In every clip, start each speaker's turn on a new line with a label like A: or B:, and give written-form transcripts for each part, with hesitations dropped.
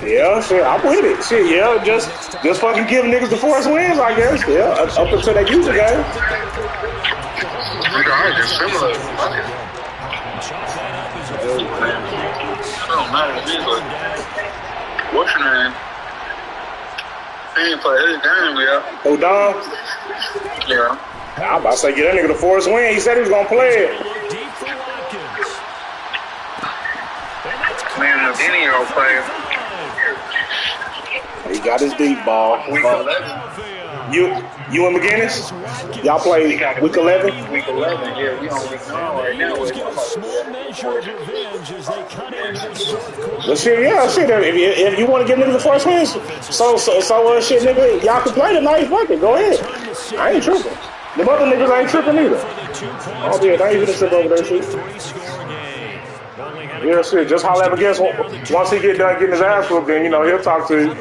A: Yeah, shit, I'm with it. Shit, yeah, just fucking give niggas the force wins, I guess. Yeah, up until they use the game.
B: It's similar. It don't matter to me, but what's your name? He ain't play his game yet.
A: Oh, Don?
B: Yeah.
A: I'm about to say, get that nigga the force win. He said he was gonna play it.
B: Man, any old player.
A: He got his deep ball.
B: Week 11.
A: You and McGinnis? Y'all play week 11?
B: Week 11, yeah. We on week 9 right now.
A: Well, shit, yeah, shit. If you want to give niggas the first win, so shit, nigga, y'all can play tonight. Fuck it, go ahead. I ain't tripping. The other niggas ain't tripping either. Oh, yeah, they ain't even trip over that shit. Yeah, shit, just holler at McGinnis once he get done getting his ass whooped, then, you know, he'll talk to you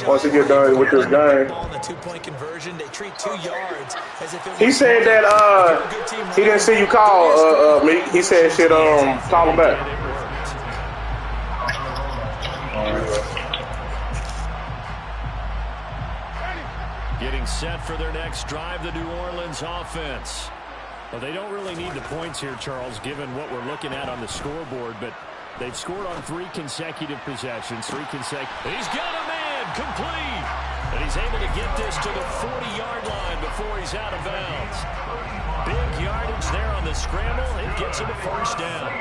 A: once he get done with this game. He said that he didn't see you call me. He said shit, call him back.
C: Getting set for their next drive, the New Orleans offense. Well, they don't really need the points here, Charles, given what we're looking at on the scoreboard, but they've scored on 3 consecutive possessions. He's got a man complete, and he's able to get this to the 40-yard line before he's out of bounds. Big yardage there on the scramble. It gets him a first down.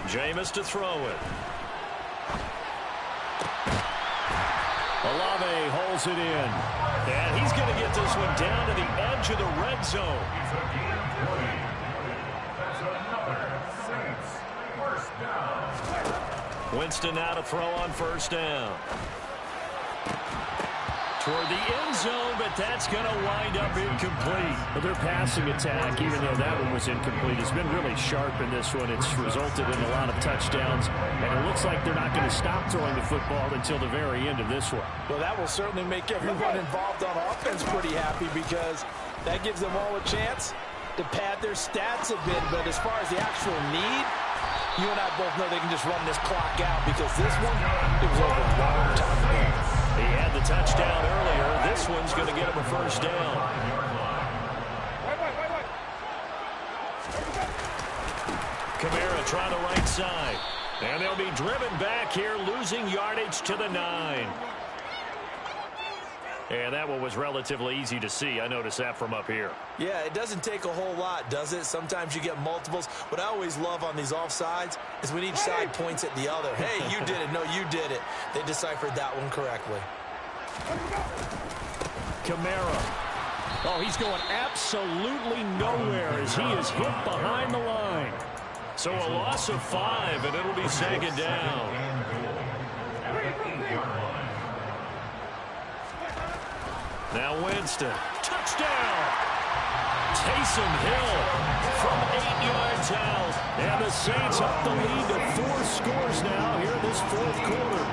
C: Jameis to throw it. Olave holds it in. And he's going to get this one down to the edge of the red zone. Winston now to throw on first down. Toward the end zone, but that's going to wind up incomplete. But their passing attack, even though that one was incomplete, has been really sharp in this one. It's resulted in a lot of touchdowns, and it looks like they're not going to stop throwing the football until the very end of this one.
D: Well, that will certainly make everyone involved on offense pretty happy because that gives them all a chance to pad their stats a bit. But as far as the actual need, you and I both know they can just run this clock out because this one, it was over a long time ago.
C: He had the touchdown earlier. This one's going to get him a first down. Kamara trying the right side. And they'll be driven back here, losing yardage to the 9. And that one was relatively easy to see. I noticed that from up here.
D: Yeah, it doesn't take a whole lot, does it? Sometimes you get multiples. What I always love on these offsides is when each side points at the other. Hey, you did it. No, you did it. They deciphered that one correctly.
C: Kamara. Oh, he's going absolutely nowhere as he is hit behind the line. So a loss of 5, and it'll be second down. Now Winston. Touchdown! Taysom Hill from 8 yards out. And the Saints up the lead to 4 scores now here in this fourth quarter.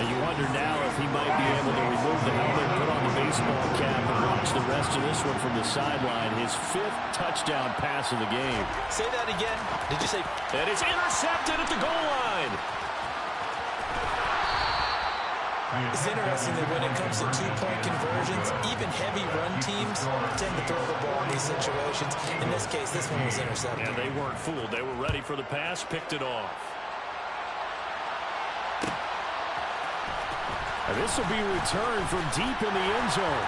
C: And you wonder now if he might be able to remove the helmet, put on the baseball cap, and watch the rest of this one from the sideline. His 5th touchdown pass of the game.
D: Say that again. Did you say?
C: And it's intercepted at the goal line.
D: It's interesting that when it comes to 2-point conversions, even heavy run teams tend to throw the ball in these situations. In this case, this one was intercepted.
C: And they weren't fooled. They were ready for the pass, picked it off. And this will be returned from deep in the end zone.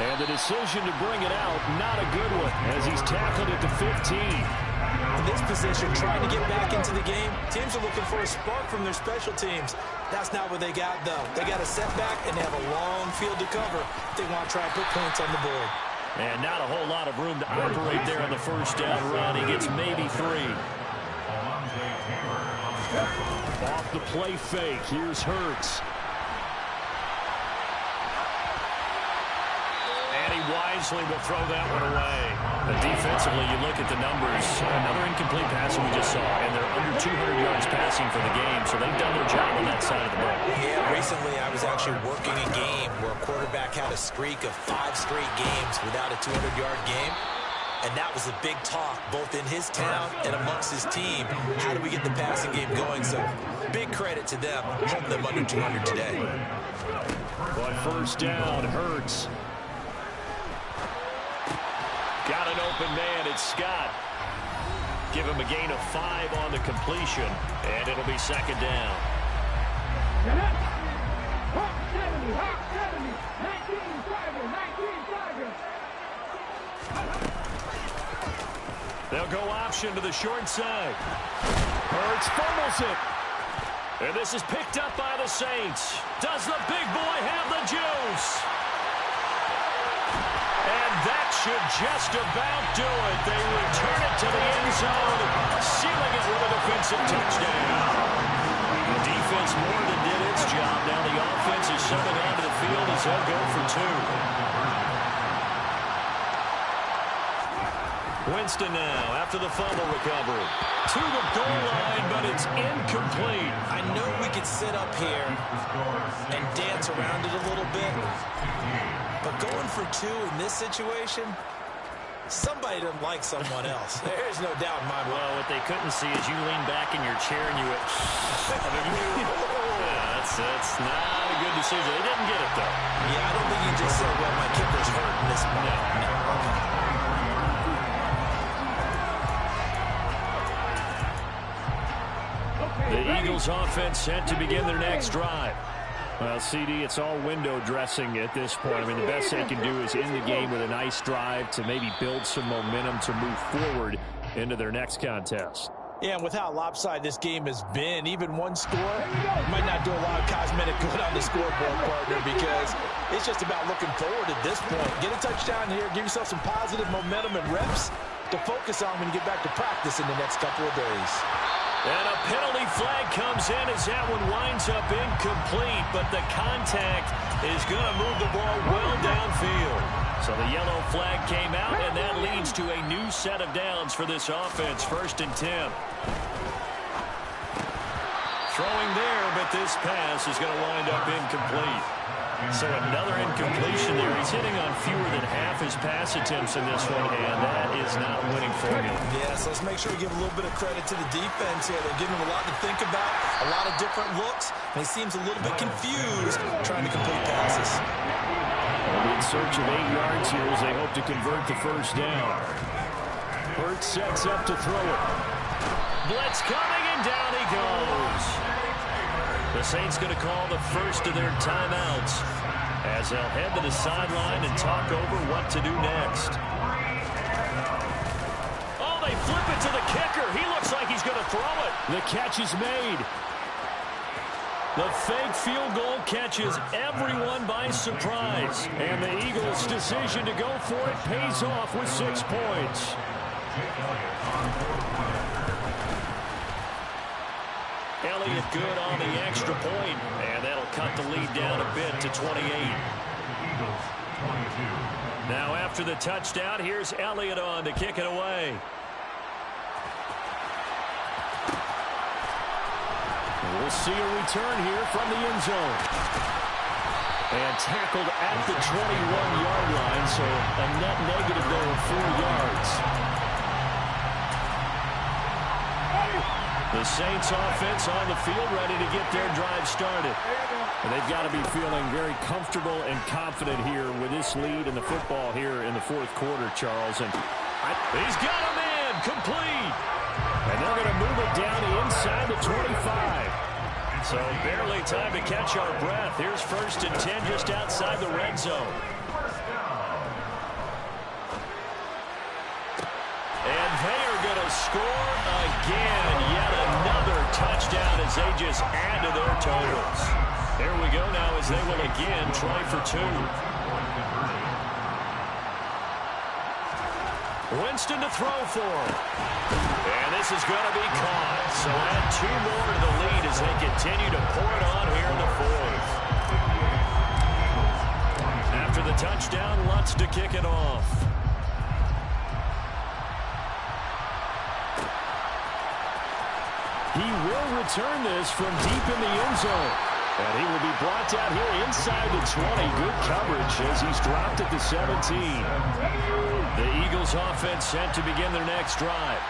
C: And the decision to bring it out, not a good one, as he's tackled at the 15.
D: In this position, trying to get back into the game, teams are looking for a spark from their special teams. That's not what they got, though. They got a setback, and they have a long field to cover if they want to try and put points on the board.
C: And not a whole lot of room to operate there on the first down run. He gets maybe 3. Off the play fake. Here's Hurts. And he wisely will throw that one away. But defensively, you look at the numbers. Another incomplete pass we just saw. And they're under 200 yards passing for the game. So they've done their job on that side of the ball.
D: Yeah, recently I was actually working a game where a quarterback had a streak of 5 straight games without a 200-yard game. And that was a big talk, both in his town and amongst his team. How do we get the passing game going? So big credit to them, holding them under 200 today.
C: But first down, Hurts. Got an open man, it's Scott. Give him a gain of 5 on the completion, and it'll be second down. They'll go option to the short side. Hurts fumbles it. And this is picked up by the Saints. Does the big boy have the juice? And that should just about do it. They return it to the end zone, sealing it with a defensive touchdown. The defense more than did its job. Now the offense is shoving onto the field as they'll go for 2. Winston now after the fumble recovery. To the goal line, but it's incomplete.
D: I know we could sit up here and dance around it a little bit, but going for 2 in this situation, somebody doesn't like someone else. There's no doubt in my mind.
C: Well, what they couldn't see is you lean back in your chair and you went, that's not a good decision. They didn't get it, though.
D: Yeah, I don't think you just said, well, my kicker's hurt in this moment. No.
C: The Eagles offense set to begin their next drive. Well, CD, it's all window dressing at this point. I mean, the best they can do is end the game with a nice drive to maybe build some momentum to move forward into their next contest.
D: Yeah, and with how lopsided this game has been, even one score might not do a lot of cosmetic good on the scoreboard, partner, because it's just about looking forward at this point. Get a touchdown here, give yourself some positive momentum and reps to focus on when you get back to practice in the next couple of days.
C: And a penalty flag comes in as that one winds up incomplete, but the contact is going to move the ball well downfield. So the yellow flag came out, and that leads to a new set of downs for this offense. 1st and 10. Throwing there, but this pass is going to wind up incomplete. So another incompletion there. He's hitting on fewer than half his pass attempts in this one, and that is not winning formula.
D: Yes, let's make sure we give a little bit of credit to the defense here. They're giving him a lot to think about, a lot of different looks, and he seems a little bit confused trying to complete passes.
C: They'll be in search of 8 yards here as they hope to convert the first down. Hurts sets up to throw it. Blitz coming, and down he goes. The Saints going to call the first of their timeouts as they'll head to the sideline and talk over what to do next. Oh, they flip it to the kicker. He looks like he's going to throw it. The catch is made. The fake field goal catches everyone by surprise. And the Eagles' decision to go for it pays off with 6 points. Elliott good on the extra point, and that'll cut the lead down a bit to 28. Now after the touchdown, here's Elliott on to kick it away. We'll see a return here from the end zone. And tackled at the 21-yard line, so a net negative there of 4 yards. The Saints offense on the field ready to get their drive started. And they've got to be feeling very comfortable and confident here with this lead in the football here in the 4th quarter, Charles. And he's got a man complete. And they're going to move it down inside the 25. So barely time to catch our breath. Here's 1st and 10 just outside the red zone. And they are going to score again. Yet another touchdown as they just add to their totals. Here we go now as they will again try for 2. Winston to throw for. And this is going to be caught. So add 2 more to the lead as they continue to pour it on here in the 4th. After the touchdown, Lutz to kick it off. He will return this from deep in the end zone. And he will be brought down here inside the 20. Good coverage as he's dropped at the 17. The Eagles offense set to begin their next drive.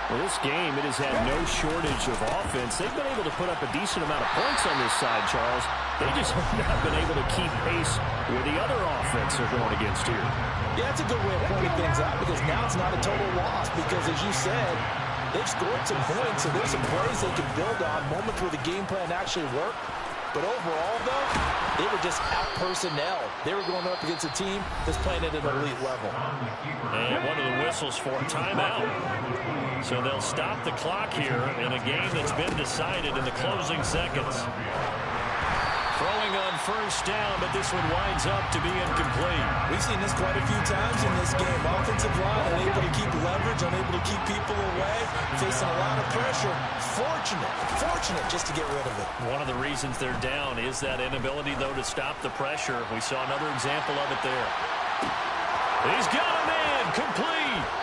C: Well, this game, it has had no shortage of offense. They've been able to put up a decent amount of points on this side, Charles. They just have not been able to keep pace with the other offense they're going against here.
D: Yeah, that's a good way of pointing things out because now it's not a total loss because, as you said, they've scored some points, so there's some plays they can build on, moments where the game plan actually worked. But overall, though, they were just out-personnel. They were going up against a team that's playing at an elite level.
C: And one of the whistles for a timeout. So they'll stop the clock here in a game that's been decided in the closing seconds. Throwing on first down, but this one winds up to be incomplete.
D: We've seen this quite a few times in this game. Offensive line unable to keep leverage, unable to keep people away, facing a lot of pressure. Fortunate just to get rid of it.
C: One of the reasons they're down is that inability, though, to stop the pressure. We saw another example of it there. He's got a man, complete.